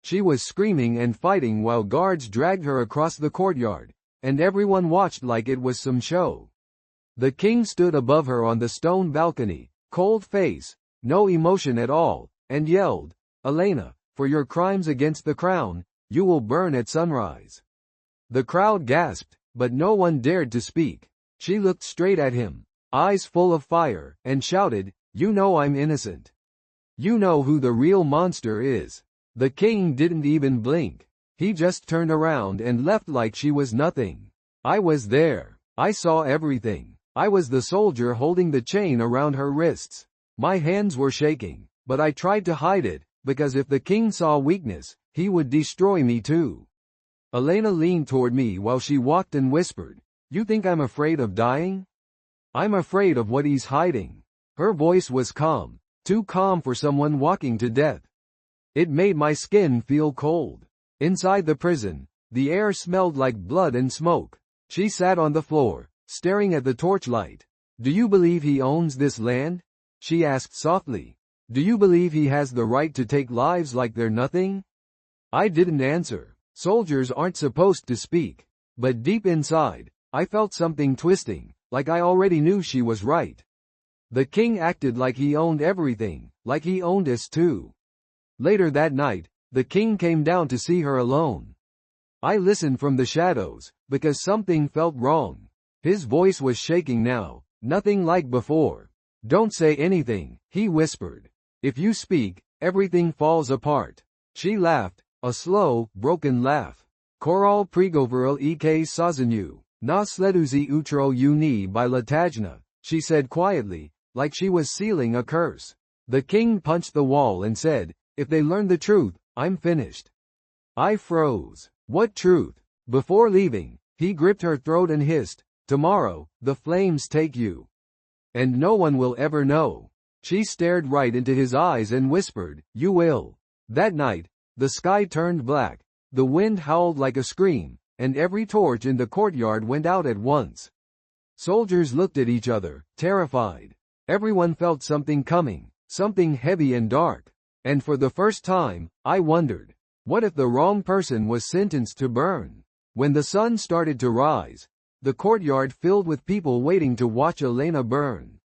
She was screaming and fighting while guards dragged her across the courtyard, and everyone watched like it was some show. The king stood above her on the stone balcony, cold face, no emotion at all, and yelled, "Elena, for your crimes against the crown, you will burn at sunrise." The crowd gasped, but no one dared to speak. She looked straight at him, eyes full of fire, and shouted, "You know I'm innocent. You know who the real monster is." The king didn't even blink. He just turned around and left like she was nothing. I was there. I saw everything. I was the soldier holding the chain around her wrists. My hands were shaking, but I tried to hide it, because if the king saw weakness, he would destroy me too. Elena leaned toward me while she walked and whispered, "You think I'm afraid of dying? I'm afraid of what he's hiding." Her voice was calm, too calm for someone walking to death. It made my skin feel cold. Inside the prison, the air smelled like blood and smoke. She sat on the floor, staring at the torchlight. "Do you believe he owns this land?" she asked softly. "Do you believe he has the right to take lives like they're nothing?" I didn't answer. Soldiers aren't supposed to speak. But deep inside, I felt something twisting, like I already knew she was right. The king acted like he owned everything, like he owned us too. Later that night, the king came down to see her alone. I listened from the shadows, because something felt wrong. His voice was shaking now, nothing like before. "Don't say anything," he whispered. "If you speak, everything falls apart." She laughed, a slow, broken laugh. "Koral pregovoril ek sazanyu, na sleduzi utro uni by Latajna," she said quietly, like she was sealing a curse. The king punched the wall and said, "If they learn the truth, I'm finished." I froze. What truth? Before leaving, he gripped her throat and hissed, "Tomorrow, the flames take you. And no one will ever know." She stared right into his eyes and whispered, "You will." That night, the sky turned black, the wind howled like a scream, and every torch in the courtyard went out at once. Soldiers looked at each other, terrified. Everyone felt something coming, something heavy and dark. And for the first time, I wondered, what if the wrong person was sentenced to burn? When the sun started to rise, the courtyard filled with people waiting to watch Elena burn.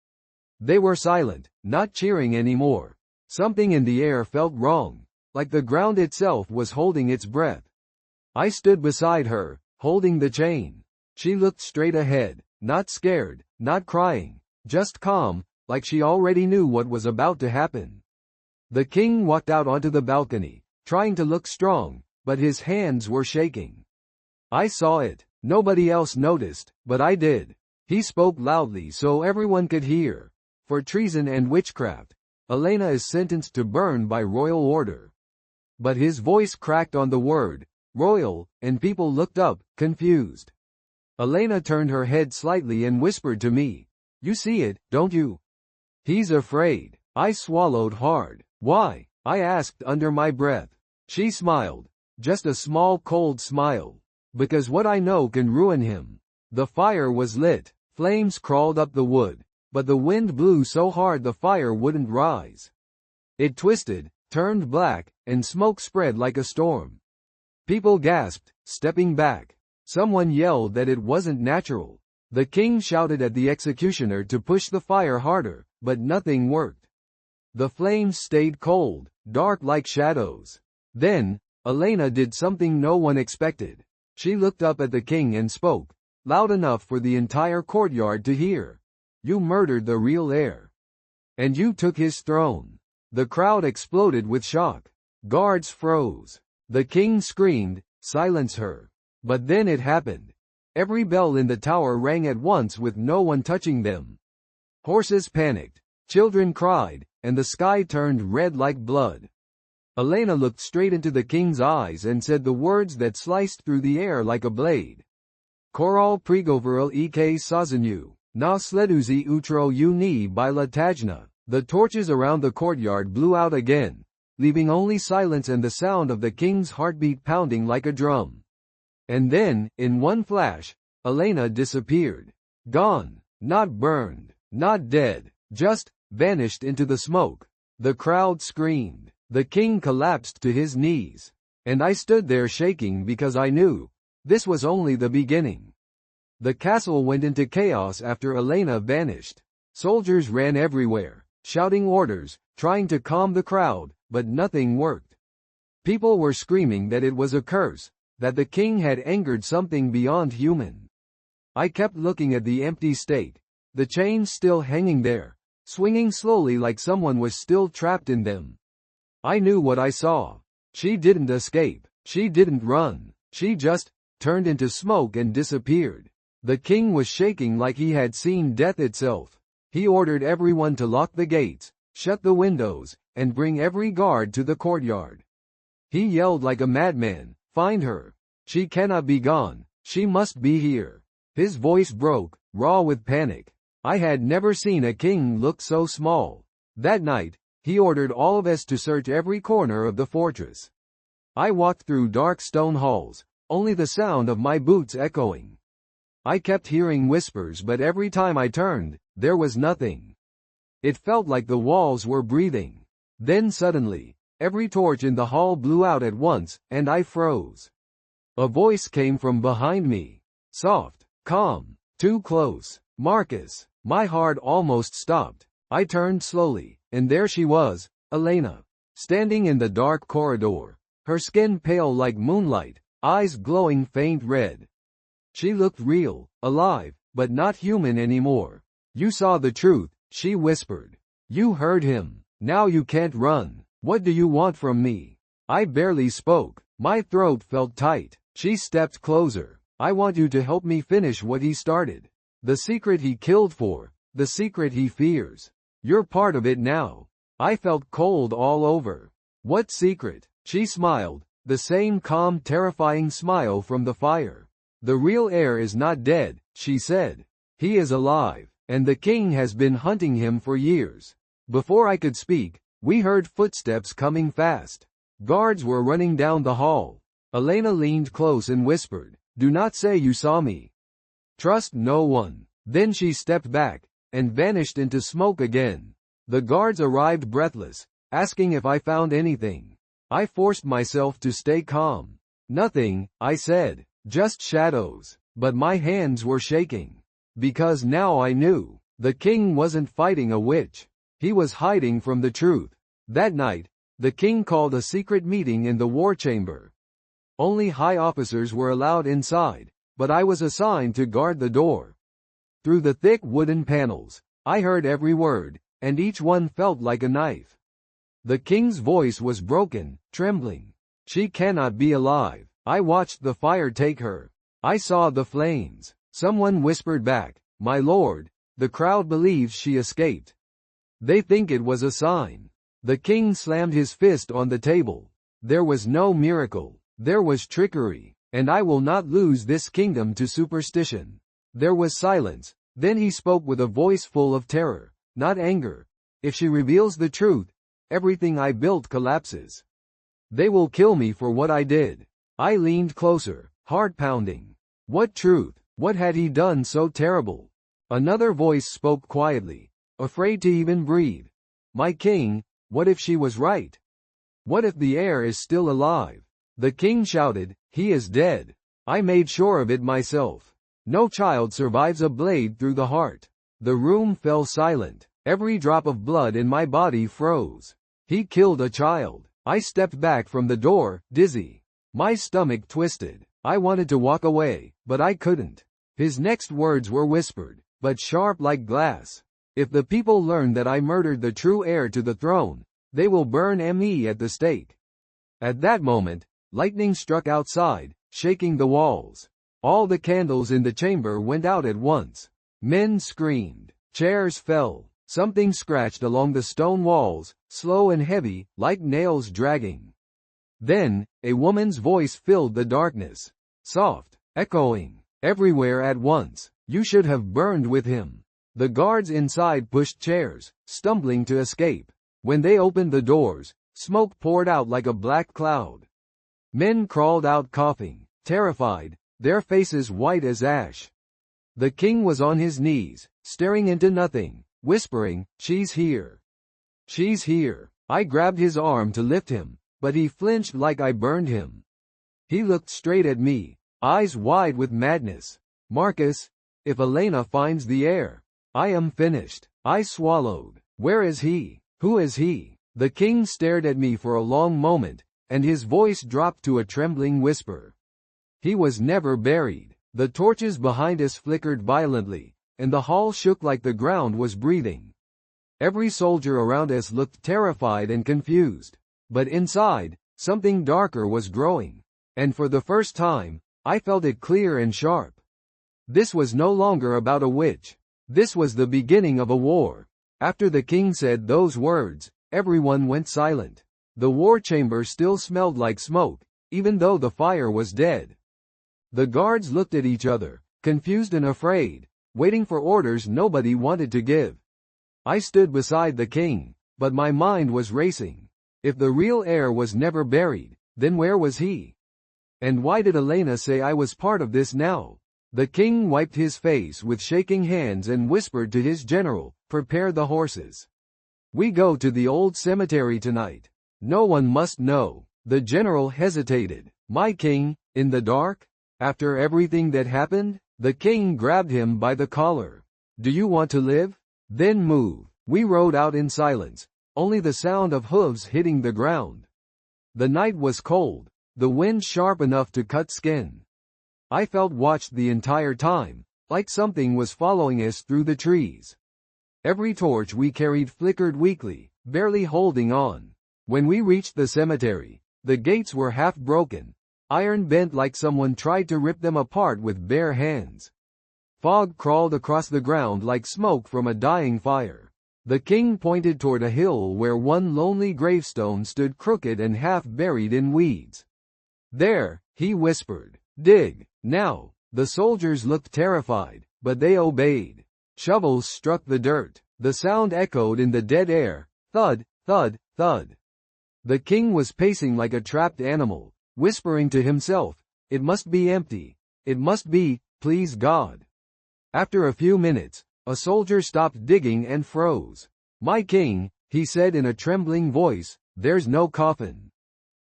They were silent, not cheering anymore. Something in the air felt wrong, like the ground itself was holding its breath. I stood beside her, holding the chain. She looked straight ahead, not scared, not crying, just calm, like she already knew what was about to happen. The king walked out onto the balcony, trying to look strong, but his hands were shaking. I saw it. Nobody else noticed, but I did. He spoke loudly so everyone could hear. "For treason and witchcraft, Elena is sentenced to burn by royal order." But his voice cracked on the word, "royal," and people looked up, confused. Elena turned her head slightly and whispered to me, "You see it, don't you?" "He's afraid." I swallowed hard. "Why?" I asked under my breath. She smiled. Just a small cold smile. "Because what I know can ruin him." The fire was lit. Flames crawled up the wood, but the wind blew so hard the fire wouldn't rise. It twisted, turned black, and smoke spread like a storm. People gasped, stepping back. Someone yelled that it wasn't natural. The king shouted at the executioner to push the fire harder, but nothing worked. The flames stayed cold, dark like shadows. Then, Elena did something no one expected. She looked up at the king and spoke, loud enough for the entire courtyard to hear. "You murdered the real heir. And you took his throne." The crowd exploded with shock. Guards froze. The king screamed, "Silence her." But then it happened. Every bell in the tower rang at once with no one touching them. Horses panicked, children cried, and the sky turned red like blood. Elena looked straight into the king's eyes and said the words that sliced through the air like a blade. "Koral pregovoril ek sazanyu, na sleduzi utro uni by Latajna." The torches around the courtyard blew out again, leaving only silence and the sound of the king's heartbeat pounding like a drum. And then, in one flash, Elena disappeared. Gone. Not burned. Not dead. Just vanished into the smoke. The crowd screamed. The king collapsed to his knees. And I stood there shaking because I knew this was only the beginning. The castle went into chaos after Elena vanished. Soldiers ran everywhere, shouting orders, trying to calm the crowd, but nothing worked. People were screaming that it was a curse, that the king had angered something beyond human. I kept looking at the empty stake, the chains still hanging there, swinging slowly like someone was still trapped in them. I knew what I saw. She didn't escape. She didn't run. She just turned into smoke and disappeared. The king was shaking like he had seen death itself. He ordered everyone to lock the gates, shut the windows, and bring every guard to the courtyard. He yelled like a madman, "Find her. She cannot be gone. She must be here." His voice broke, raw with panic. I had never seen a king look so small. That night, he ordered all of us to search every corner of the fortress. I walked through dark stone halls, only the sound of my boots echoing. I kept hearing whispers, but every time I turned, there was nothing. It felt like the walls were breathing. Then suddenly, every torch in the hall blew out at once, and I froze. A voice came from behind me. Soft, calm, too close. "Marcus." My heart almost stopped. I turned slowly, and there she was, Elena, standing in the dark corridor, her skin pale like moonlight, eyes glowing faint red. She looked real, alive, but not human anymore. "You saw the truth," she whispered. "You heard him. Now you can't run. What do you want from me?" I barely spoke. My throat felt tight. She stepped closer. "I want you to help me finish what he started. The secret he killed for. The secret he fears. You're part of it now." I felt cold all over. "What secret?" She smiled, the same calm, terrifying smile from the fire. "The real heir is not dead," she said. "He is alive, and the king has been hunting him for years." Before I could speak, we heard footsteps coming fast. Guards were running down the hall. Elena leaned close and whispered, "Do not say you saw me. Trust no one." Then she stepped back, and vanished into smoke again. The guards arrived breathless, asking if I found anything. I forced myself to stay calm. "Nothing," I said. "Just shadows." But my hands were shaking. Because now I knew. The king wasn't fighting a witch. He was hiding from the truth. That night, the king called a secret meeting in the war chamber. Only high officers were allowed inside, but I was assigned to guard the door. Through the thick wooden panels, I heard every word, and each one felt like a knife. The king's voice was broken, trembling. "She cannot be alive." I watched the fire take her. I saw the flames. Someone whispered back, "My lord, the crowd believes she escaped. They think it was a sign." The king slammed his fist on the table. "There was no miracle. There was trickery, and I will not lose this kingdom to superstition." There was silence. Then he spoke with a voice full of terror, not anger. "If she reveals the truth, everything I built collapses. They will kill me for what I did." I leaned closer, heart pounding. What truth? What had he done so terrible? Another voice spoke quietly, afraid to even breathe. "My king, what if she was right? What if the heir is still alive?" The king shouted, "He is dead. I made sure of it myself. No child survives a blade through the heart." The room fell silent. Every drop of blood in my body froze. He killed a child. I stepped back from the door, dizzy. My stomach twisted. I wanted to walk away, but I couldn't. His next words were whispered, but sharp like glass. "If the people learn that I murdered the true heir to the throne, they will burn me at the stake." At that moment, lightning struck outside, shaking the walls. All the candles in the chamber went out at once. Men screamed. Chairs fell. Something scratched along the stone walls, slow and heavy, like nails dragging. Then, a woman's voice filled the darkness. Soft, echoing, everywhere at once. "You should have burned with him." The guards inside pushed chairs, stumbling to escape. When they opened the doors, smoke poured out like a black cloud. Men crawled out coughing, terrified, their faces white as ash. The king was on his knees, staring into nothing, whispering, "She's here. She's here." I grabbed his arm to lift him, but he flinched like I burned him. He looked straight at me, eyes wide with madness. Marcus, if Elena finds the heir, I am finished. I swallowed. Where is he? Who is he? The king stared at me for a long moment, and his voice dropped to a trembling whisper. He was never buried. The torches behind us flickered violently, and the hall shook like the ground was breathing. Every soldier around us looked terrified and confused. But inside, something darker was growing. And for the first time, I felt it clear and sharp. This was no longer about a witch. This was the beginning of a war. After the king said those words, everyone went silent. The war chamber still smelled like smoke, even though the fire was dead. The guards looked at each other, confused and afraid, waiting for orders nobody wanted to give. I stood beside the king, but my mind was racing. If the real heir was never buried, then where was he? And why did Elena say I was part of this now? The king wiped his face with shaking hands and whispered to his general, "Prepare the horses. We go to the old cemetery tonight. No one must know." The general hesitated. "My king, in the dark? After everything that happened?" The king grabbed him by the collar. "Do you want to live? Then move." We rode out in silence, only the sound of hooves hitting the ground. The night was cold, the wind sharp enough to cut skin. I felt watched the entire time, like something was following us through the trees. Every torch we carried flickered weakly, barely holding on. When we reached the cemetery, the gates were half broken, iron bent like someone tried to rip them apart with bare hands. Fog crawled across the ground like smoke from a dying fire. The king pointed toward a hill where one lonely gravestone stood crooked and half buried in weeds. "There," he whispered. "Dig, now." The soldiers looked terrified, but they obeyed. Shovels struck the dirt. The sound echoed in the dead air. Thud, thud, thud. The king was pacing like a trapped animal, whispering to himself, "It must be empty. It must be, please God." After a few minutes, a soldier stopped digging and froze. "My king," he said in a trembling voice, "there's no coffin."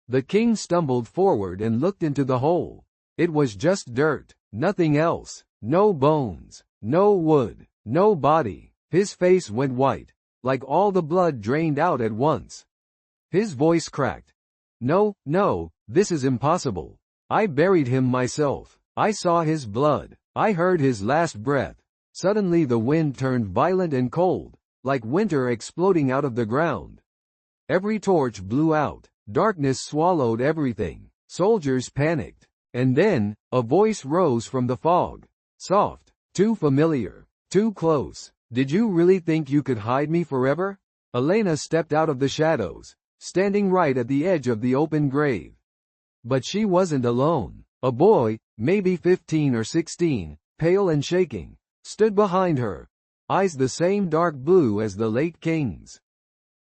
The king stumbled forward and looked into the hole. It was just dirt, nothing else. No bones, no wood, no body. His face went white, like all the blood drained out at once. His voice cracked. "No, no, this is impossible. I buried him myself. I saw his blood. I heard his last breath." Suddenly the wind turned violent and cold, like winter exploding out of the ground. Every torch blew out. Darkness swallowed everything. Soldiers panicked. And then, a voice rose from the fog. Soft, too familiar, too close. "Did you really think you could hide me forever?" Elena stepped out of the shadows, standing right at the edge of the open grave. But she wasn't alone. A boy, maybe 15 or 16, pale and shaking, stood behind her, eyes the same dark blue as the late king's.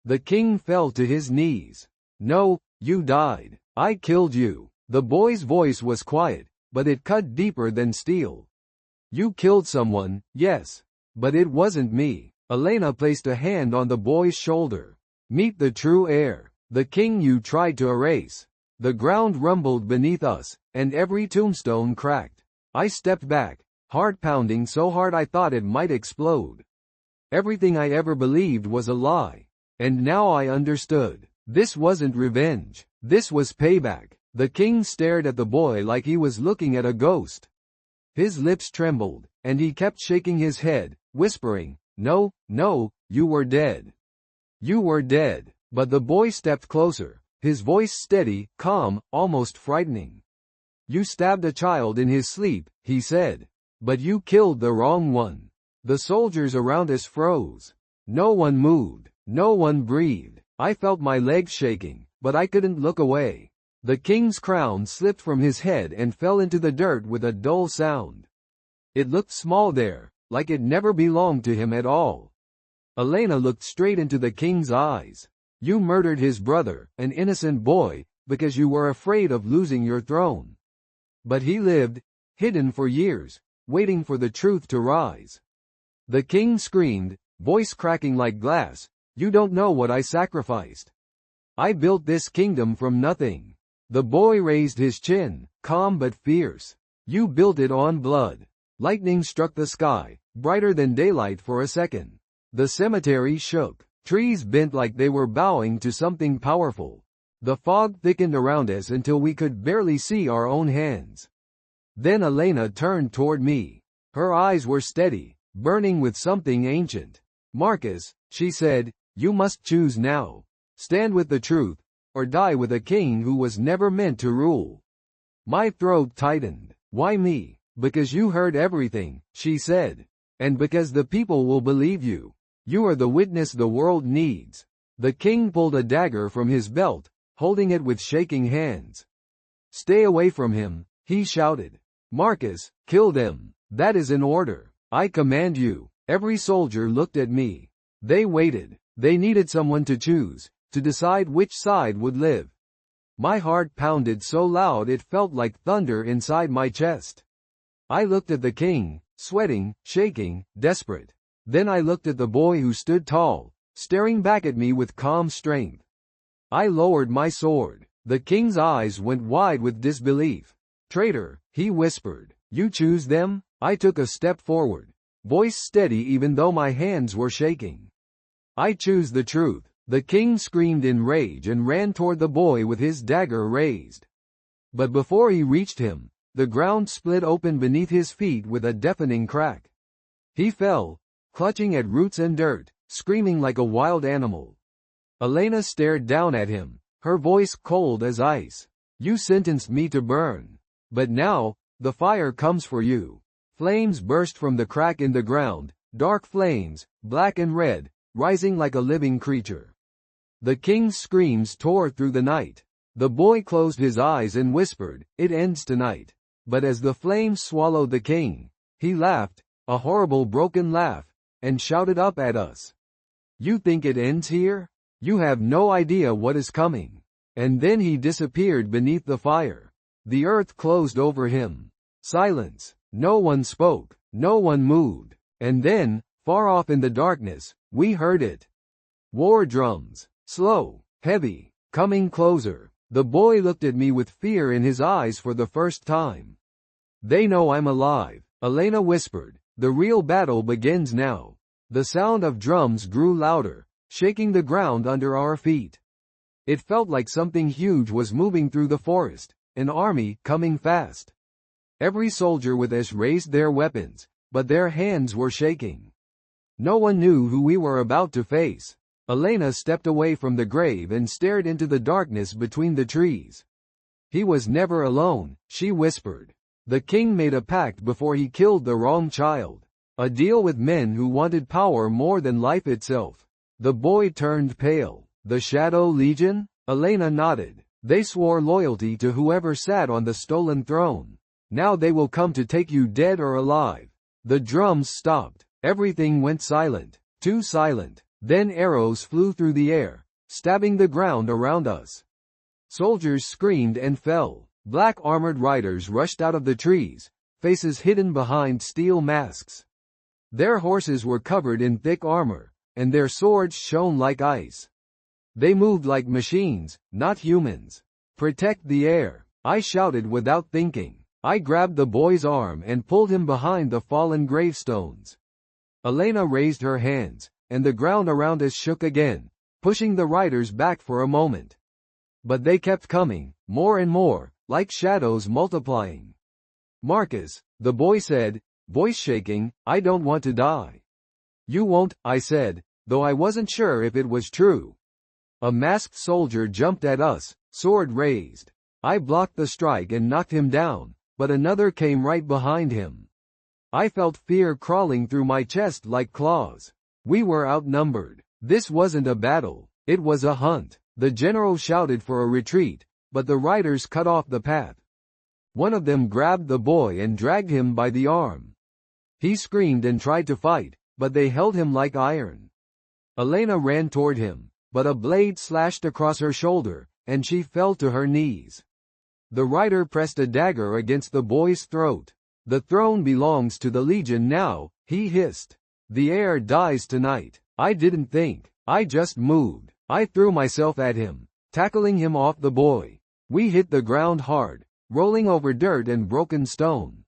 The king fell to his knees. "No, you died. I killed you." The boy's voice was quiet, but it cut deeper than steel. "You killed someone, yes. But it wasn't me." Elena placed a hand on the boy's shoulder. "Meet the true heir. The king you tried to erase." The ground rumbled beneath us, and every tombstone cracked. I stepped back, heart pounding so hard I thought it might explode. Everything I ever believed was a lie. And now I understood. This wasn't revenge. This was payback. The king stared at the boy like he was looking at a ghost. His lips trembled, and he kept shaking his head, whispering, "No, no, you were dead. You were dead." But the boy stepped closer, his voice steady, calm, almost frightening. "You stabbed a child in his sleep," he said. "But you killed the wrong one." The soldiers around us froze. No one moved. No one breathed. I felt my legs shaking, but I couldn't look away. The king's crown slipped from his head and fell into the dirt with a dull sound. It looked small there, like it never belonged to him at all. Elena looked straight into the king's eyes. "You murdered his brother, an innocent boy, because you were afraid of losing your throne. But he lived, hidden for years, waiting for the truth to rise." The king screamed, voice cracking like glass, "You don't know what I sacrificed." I built this kingdom from nothing. The boy raised his chin, calm but fierce. You built it on blood. Lightning struck the sky, brighter than daylight for a second. The cemetery shook. Trees bent like they were bowing to something powerful. The fog thickened around us until we could barely see our own hands. Then Elena turned toward me. Her eyes were steady, burning with something ancient. Marcus, she said, you must choose now. Stand with the truth, or die with a king who was never meant to rule. My throat tightened. Why me? Because you heard everything, she said. And because the people will believe you. You are the witness the world needs. The king pulled a dagger from his belt, holding it with shaking hands. Stay away from him, he shouted. Marcus, kill them. That is an order. I command you. Every soldier looked at me. They waited. They needed someone to choose, to decide which side would live. My heart pounded so loud it felt like thunder inside my chest. I looked at the king, sweating, shaking, desperate. Then I looked at the boy who stood tall, staring back at me with calm strength. I lowered my sword. The king's eyes went wide with disbelief. Traitor, he whispered. You choose them? I took a step forward, voice steady even though my hands were shaking. I choose the truth. The king screamed in rage and ran toward the boy with his dagger raised. But before he reached him, the ground split open beneath his feet with a deafening crack. He fell, clutching at roots and dirt, screaming like a wild animal. Elena stared down at him, her voice cold as ice. You sentenced me to burn. But now, the fire comes for you. Flames burst from the crack in the ground, dark flames, black and red, rising like a living creature. The king's screams tore through the night. The boy closed his eyes and whispered, it ends tonight. But as the flames swallowed the king, he laughed, a horrible broken laugh, and shouted up at us. You think it ends here? You have no idea what is coming. And then he disappeared beneath the fire. The earth closed over him. Silence. No one spoke. No one moved. And then, far off in the darkness, we heard it. War drums. Slow, heavy, coming closer. The boy looked at me with fear in his eyes for the first time. They know I'm alive, Elena whispered. The real battle begins now. The sound of drums grew louder, shaking the ground under our feet. It felt like something huge was moving through the forest, an army coming fast. Every soldier with us raised their weapons, but their hands were shaking. No one knew who we were about to face. Elena stepped away from the grave and stared into the darkness between the trees. He was never alone, she whispered. The king made a pact before he killed the wrong child. A deal with men who wanted power more than life itself. The boy turned pale. The Shadow Legion? Elena nodded. They swore loyalty to whoever sat on the stolen throne. Now they will come to take you dead or alive. The drums stopped. Everything went silent. Too silent. Then arrows flew through the air, stabbing the ground around us. Soldiers screamed and fell. Black armored riders rushed out of the trees, faces hidden behind steel masks. Their horses were covered in thick armor, and their swords shone like ice. They moved like machines, not humans. Protect the heir, I shouted without thinking. I grabbed the boy's arm and pulled him behind the fallen gravestones. Elena raised her hands, and the ground around us shook again, pushing the riders back for a moment. But they kept coming, more and more, like shadows multiplying. Marcus, the boy said, voice shaking, I don't want to die. You won't, I said, though I wasn't sure if it was true. A masked soldier jumped at us, sword raised. I blocked the strike and knocked him down, but another came right behind him. I felt fear crawling through my chest like claws. We were outnumbered. This wasn't a battle, it was a hunt. The general shouted for a retreat, but the riders cut off the path. One of them grabbed the boy and dragged him by the arm. He screamed and tried to fight, but they held him like iron. Elena ran toward him, but a blade slashed across her shoulder, and she fell to her knees. The rider pressed a dagger against the boy's throat. The throne belongs to the Legion now, he hissed. The heir dies tonight. I didn't think, I just moved. I threw myself at him, tackling him off the boy. We hit the ground hard, rolling over dirt and broken stone.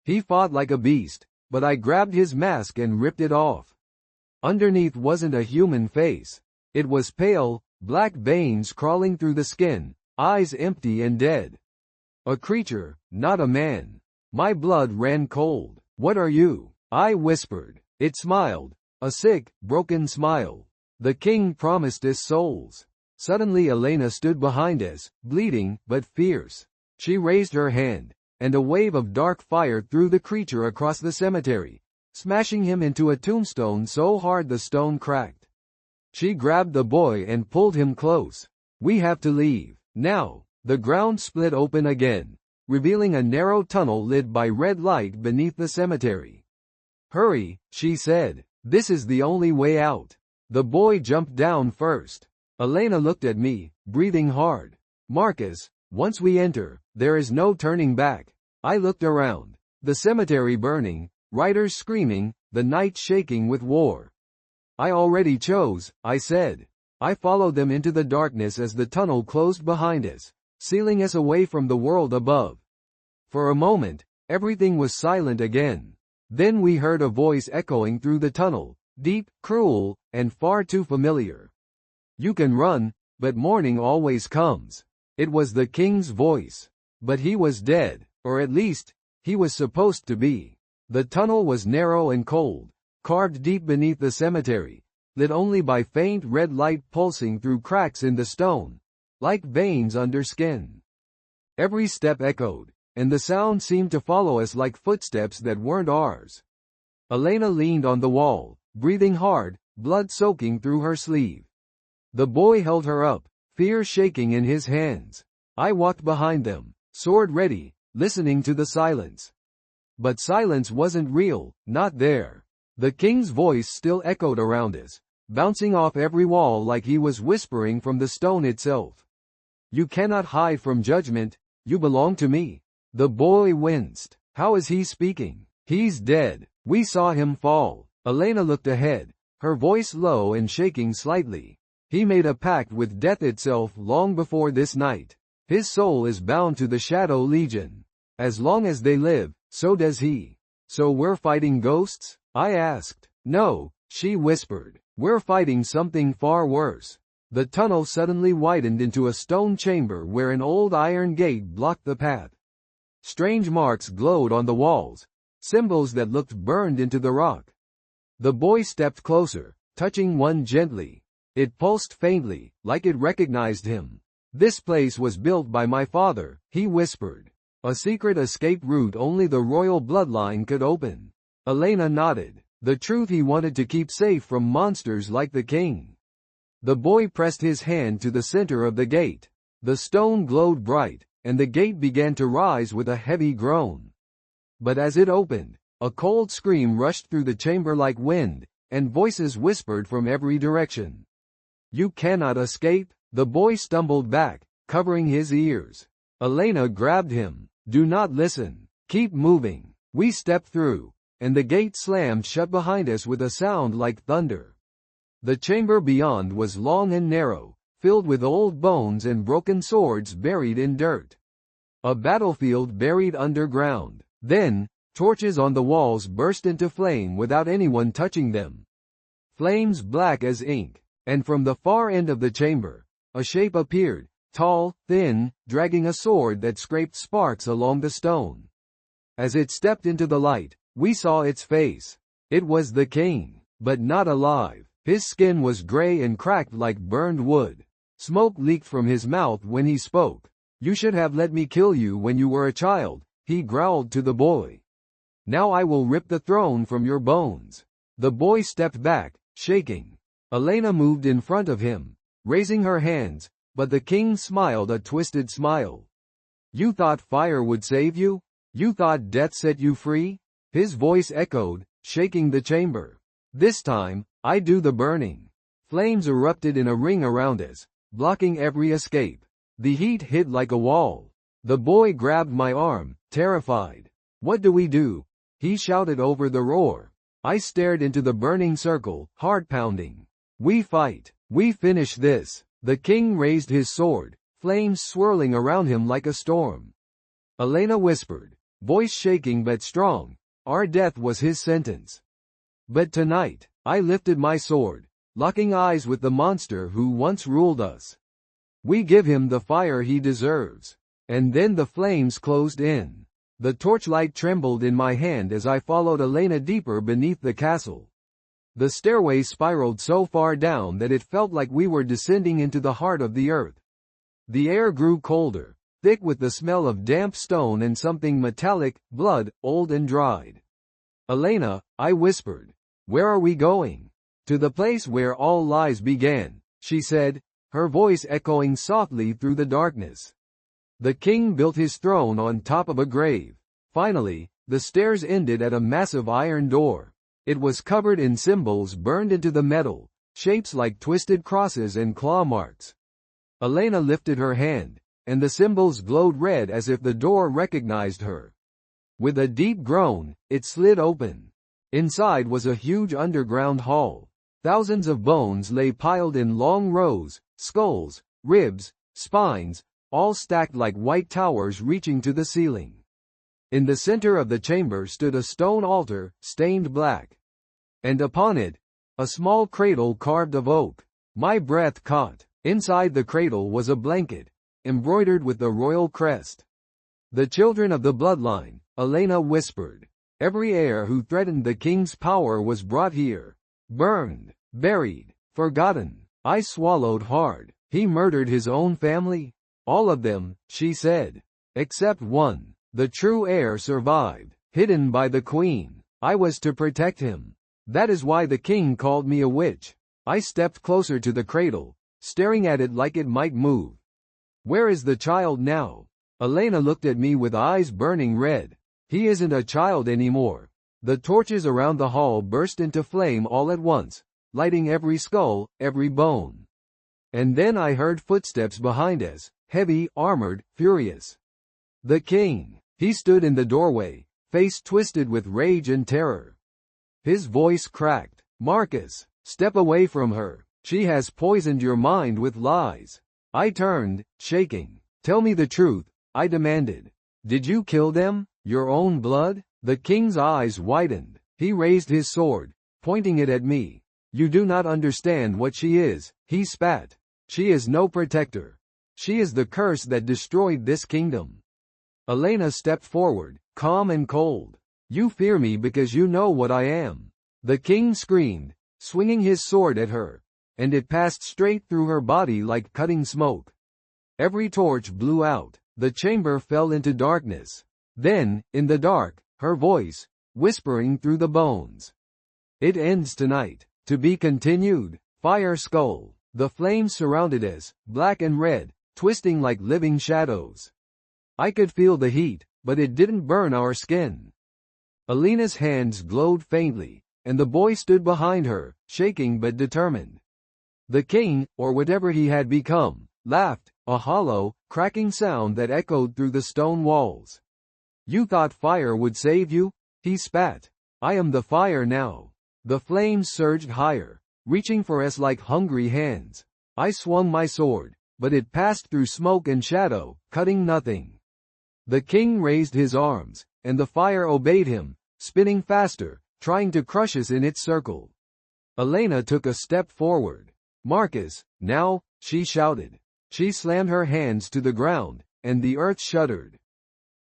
He fought like a beast, but I grabbed his mask and ripped it off. Underneath wasn't a human face. It was pale, black veins crawling through the skin, eyes empty and dead. A creature, not a man. My blood ran cold. "What are you?" I whispered. It smiled. A sick, broken smile. "The king promised us souls." Suddenly Elena stood behind us, bleeding, but fierce. She raised her hand, and a wave of dark fire threw the creature across the cemetery, smashing him into a tombstone so hard the stone cracked. She grabbed the boy and pulled him close. "We have to leave now." The ground split open again, revealing a narrow tunnel lit by red light beneath the cemetery. "Hurry," she said. "This is the only way out." The boy jumped down first. Elena looked at me, breathing hard. "Marcus, once we enter, there is no turning back." I looked around. The cemetery burning, riders screaming, the night shaking with war. "I already chose," I said. I followed them into the darkness as the tunnel closed behind us, sealing us away from the world above. For a moment, everything was silent again. Then we heard a voice echoing through the tunnel, deep, cruel, and far too familiar. "You can run, but morning always comes." It was the king's voice. But he was dead, or at least, he was supposed to be. The tunnel was narrow and cold, carved deep beneath the cemetery, lit only by faint red light pulsing through cracks in the stone, like veins under skin. Every step echoed, and the sound seemed to follow us like footsteps that weren't ours. Elena leaned on the wall, breathing hard, blood soaking through her sleeve. The boy held her up, fear shaking in his hands. I walked behind them, sword ready, listening to the silence. But silence wasn't real, not there. The king's voice still echoed around us, bouncing off every wall like he was whispering from the stone itself. "You cannot hide from judgment, you belong to me." The boy winced. "How is he speaking?" "He's dead. We saw him fall." Elena looked ahead, her voice low and shaking slightly. "He made a pact with death itself long before this night. His soul is bound to the Shadow Legion. As long as they live, so does he." "So we're fighting ghosts?" I asked. "No," she whispered. "We're fighting something far worse." The tunnel suddenly widened into a stone chamber where an old iron gate blocked the path. Strange marks glowed on the walls, symbols that looked burned into the rock. The boy stepped closer, touching one gently. It pulsed faintly, like it recognized him. "This place was built by my father," he whispered. "A secret escape route only the royal bloodline could open." Elena nodded. "The truth he wanted to keep safe from monsters like the king." The boy pressed his hand to the center of the gate. The stone glowed bright, and the gate began to rise with a heavy groan. But as it opened, a cold scream rushed through the chamber like wind, and voices whispered from every direction. "You cannot escape." The boy stumbled back, covering his ears. Elena grabbed him. "Do not listen. Keep moving." We stepped through, and the gate slammed shut behind us with a sound like thunder. The chamber beyond was long and narrow, filled with old bones and broken swords buried in dirt. A battlefield buried underground. Then, torches on the walls burst into flame without anyone touching them. Flames black as ink. And from the far end of the chamber, a shape appeared, tall, thin, dragging a sword that scraped sparks along the stone. As it stepped into the light, we saw its face. It was the king, but not alive. His skin was gray and cracked like burned wood. Smoke leaked from his mouth when he spoke. "You should have let me kill you when you were a child," he growled to the boy. "Now I will rip the throne from your bones." The boy stepped back, shaking. Elena moved in front of him, raising her hands, but the king smiled a twisted smile. "You thought fire would save you? You thought death set you free?" His voice echoed, shaking the chamber. "This time, I do the burning." Flames erupted in a ring around us, blocking every escape. The heat hit like a wall. The boy grabbed my arm, terrified. "What do we do?" he shouted over the roar. I stared into the burning circle, heart pounding. "We fight. We finish this." The king raised his sword, flames swirling around him like a storm. Elena whispered, voice shaking but strong, our death was his sentence. But tonight, I lifted my sword, locking eyes with the monster who once ruled us. We give him the fire he deserves. And then the flames closed in. The torchlight trembled in my hand as I followed Elena deeper beneath the castle. The stairway spiraled so far down that it felt like we were descending into the heart of the earth. The air grew colder, thick with the smell of damp stone and something metallic, blood, old and dried. Elena, I whispered, where are we going? To the place where all lies began, she said, her voice echoing softly through the darkness. The king built his throne on top of a grave. Finally, the stairs ended at a massive iron door. It was covered in symbols burned into the metal, shapes like twisted crosses and claw marks. Elena lifted her hand, and the symbols glowed red as if the door recognized her. With a deep groan, it slid open. Inside was a huge underground hall. Thousands of bones lay piled in long rows, skulls, ribs, spines, all stacked like white towers reaching to the ceiling. In the center of the chamber stood a stone altar, stained black. And upon it, a small cradle carved of oak. My breath caught. Inside the cradle was a blanket, embroidered with the royal crest. The children of the bloodline, Elena whispered. Every heir who threatened the king's power was brought here. Burned, buried, forgotten. I swallowed hard. He murdered his own family? All of them, she said. Except one. The true heir survived, hidden by the queen. I was to protect him. That is why the king called me a witch. I stepped closer to the cradle, staring at it like it might move. Where is the child now? Elena looked at me with eyes burning red. He isn't a child anymore. The torches around the hall burst into flame all at once, lighting every skull, every bone. And then I heard footsteps behind us, heavy, armored, furious. The king. He stood in the doorway, face twisted with rage and terror. His voice cracked. Marcus, step away from her. She has poisoned your mind with lies. I turned, shaking. Tell me the truth, I demanded. Did you kill them? Your own blood? The king's eyes widened. He raised his sword, pointing it at me. You do not understand what she is, he spat. She is no protector. She is the curse that destroyed this kingdom. Elena stepped forward, calm and cold. You fear me because you know what I am. The king screamed, swinging his sword at her, and it passed straight through her body like cutting smoke. Every torch blew out. The chamber fell into darkness. Then, in the dark, her voice, whispering through the bones. It ends tonight. To be continued. Fire Skull. The flames surrounded us, black and red, twisting like living shadows. I could feel the heat, but it didn't burn our skin. Elena's hands glowed faintly, and the boy stood behind her, shaking but determined. The king, or whatever he had become, laughed, a hollow, cracking sound that echoed through the stone walls. You thought fire would save you? He spat. I am the fire now. The flames surged higher, reaching for us like hungry hands. I swung my sword, but it passed through smoke and shadow, cutting nothing. The king raised his arms, and the fire obeyed him, spinning faster, trying to crush us in its circle. Elena took a step forward. Marcus, now, she shouted. She slammed her hands to the ground, and the earth shuddered.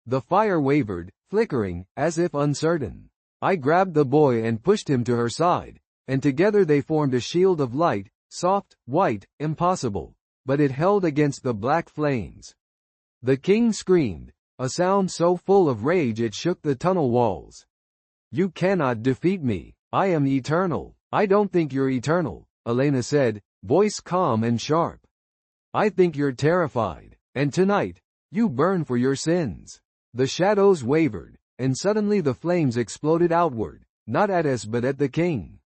The fire wavered, flickering, as if uncertain. I grabbed the boy and pushed him to her side, and together they formed a shield of light, soft, white, impossible, but it held against the black flames. The king screamed, a sound so full of rage it shook the tunnel walls. You cannot defeat me. I am eternal. I don't think you're eternal, Elena said, voice calm and sharp. I think you're terrified, and tonight, you burn for your sins. The shadows wavered, and suddenly the flames exploded outward, not at us but at the king.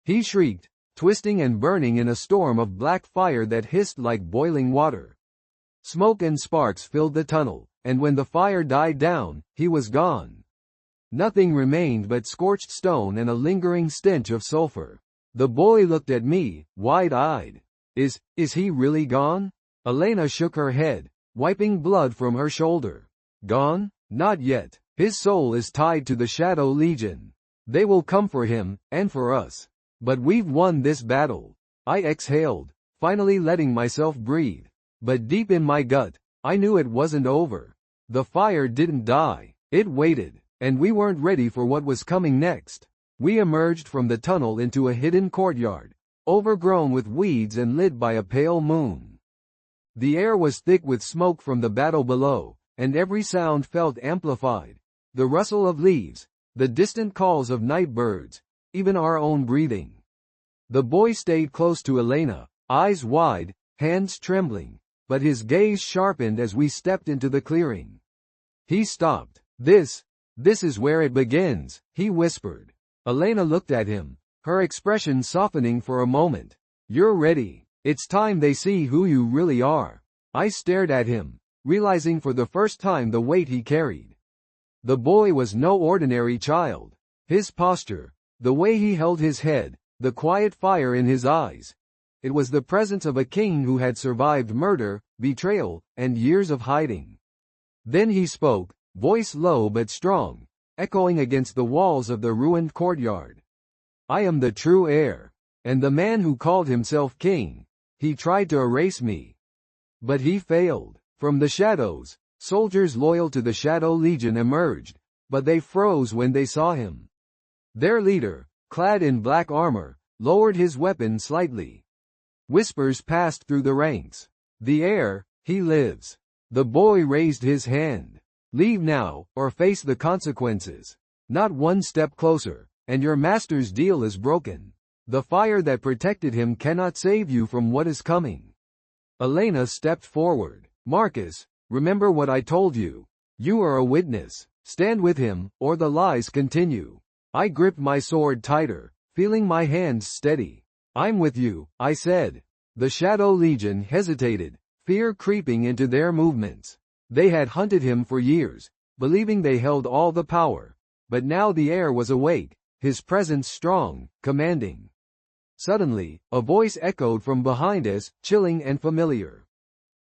He shrieked, twisting and burning in a storm of black fire that hissed like boiling water. Smoke and sparks filled the tunnel, and when the fire died down, he was gone. Nothing remained but scorched stone and a lingering stench of sulfur. The boy looked at me, wide-eyed. Is he really gone? Elena shook her head, wiping blood from her shoulder. Gone? Not yet. His soul is tied to the Shadow Legion. They will come for him, and for us. But we've won this battle. I exhaled, finally letting myself breathe. But deep in my gut, I knew it wasn't over. The fire didn't die. It waited, and we weren't ready for what was coming next. We emerged from the tunnel into a hidden courtyard, overgrown with weeds and lit by a pale moon. The air was thick with smoke from the battle below, and every sound felt amplified. The rustle of leaves, the distant calls of night birds, even our own breathing. The boy stayed close to Elena, eyes wide, hands trembling, but his gaze sharpened as we stepped into the clearing. He stopped. This is where it begins, he whispered. Elena looked at him, her expression softening for a moment. You're ready. It's time they see who you really are. I stared at him, realizing for the first time the weight he carried. The boy was no ordinary child. His posture, the way he held his head, the quiet fire in his eyes. It was the presence of a king who had survived murder, betrayal, and years of hiding. Then he spoke, voice low but strong, echoing against the walls of the ruined courtyard. I am the true heir, and the man who called himself king. He tried to erase me. But he failed. From the shadows, soldiers loyal to the Shadow Legion emerged, but they froze when they saw him. Their leader, clad in black armor, lowered his weapon slightly. Whispers passed through the ranks. The heir, he lives. The boy raised his hand. Leave now, or face the consequences. Not one step closer, and your master's deal is broken. The fire that protected him cannot save you from what is coming. Elena stepped forward. Marcus, remember what I told you. You are a witness. Stand with him, or the lies continue. I gripped my sword tighter, feeling my hands steady. I'm with you, I said. The Shadow Legion hesitated, fear creeping into their movements. They had hunted him for years, believing they held all the power. But now the heir was awake, his presence strong, commanding. Suddenly, a voice echoed from behind us, chilling and familiar.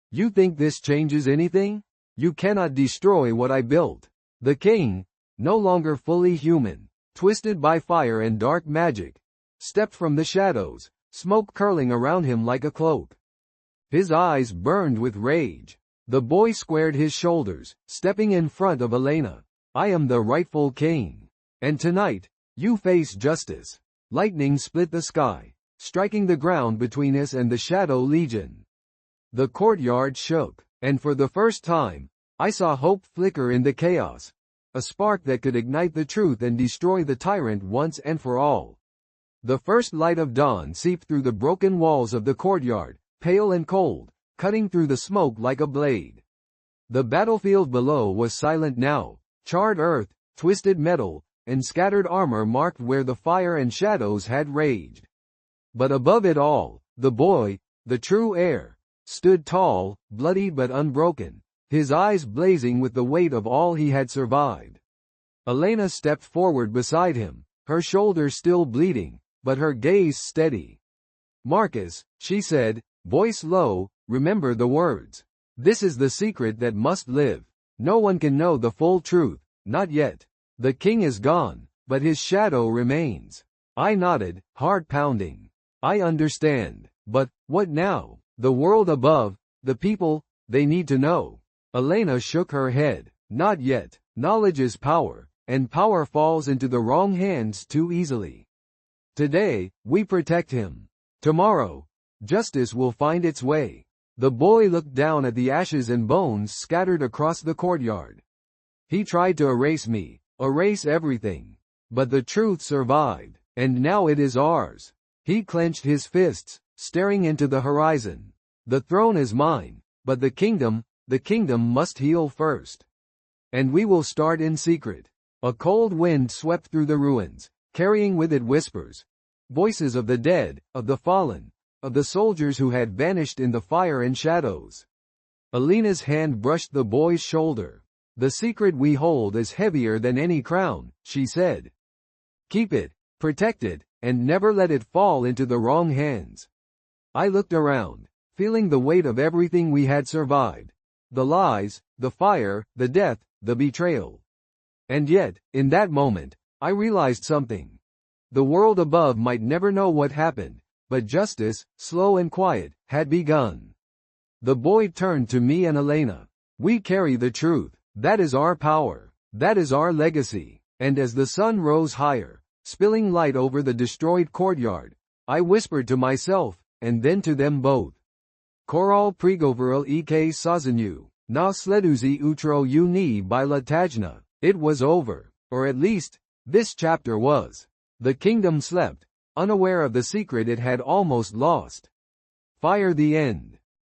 You think this changes anything? You cannot destroy what I built. The king, no longer fully human, twisted by fire and dark magic, stepped from the shadows, smoke curling around him like a cloak. His eyes burned with rage. The boy squared his shoulders, stepping in front of Elena. I am the rightful king. And tonight, you face justice. Lightning split the sky, striking the ground between us and the Shadow Legion. The courtyard shook, and for the first time, I saw hope flicker in the chaos. A spark that could ignite the truth and destroy the tyrant once and for all. The first light of dawn seeped through the broken walls of the courtyard, pale and cold, cutting through the smoke like a blade. The battlefield below was silent now. Charred earth, twisted metal, and scattered armor marked where the fire and shadows had raged. But above it all, the boy, the true heir, stood tall, bloody but unbroken, his eyes blazing with the weight of all he had survived. Elena stepped forward beside him, her shoulder still bleeding, but her gaze steady. Marcus, she said, voice low, remember the words. This is the secret that must live. No one can know the full truth, not yet. The king is gone, but his shadow remains. I nodded, heart pounding. I understand. But, what now? The world above, the people, they need to know. Elena shook her head. Not yet. Knowledge is power, and power falls into the wrong hands too easily. Today, we protect him. Tomorrow, justice will find its way. The boy looked down at the ashes and bones scattered across the courtyard. He tried to erase me, erase everything. But the truth survived, and now it is ours. He clenched his fists, staring into the horizon. The throne is mine, but the kingdom must heal first. And we will start in secret. A cold wind swept through the ruins, carrying with it whispers. Voices of the dead, of the fallen, of the soldiers who had vanished in the fire and shadows. Elena's hand brushed the boy's shoulder. The secret we hold is heavier than any crown, she said. Keep it, protect it, and never let it fall into the wrong hands. I looked around, feeling the weight of everything we had survived. The lies, the fire, the death, the betrayal. And yet, in that moment, I realized something. The world above might never know what happened, but justice, slow and quiet, had begun. The boy turned to me and Elena. We carry the truth. That is our power. That is our legacy. And as the sun rose higher, spilling light over the destroyed courtyard, I whispered to myself, and then to them both. Koral pregovoril ek sazanyu, na sleduzi utro uni bila tajna. It was over. Or at least, this chapter was. The kingdom slept, unaware of the secret it had almost lost. Fire the end.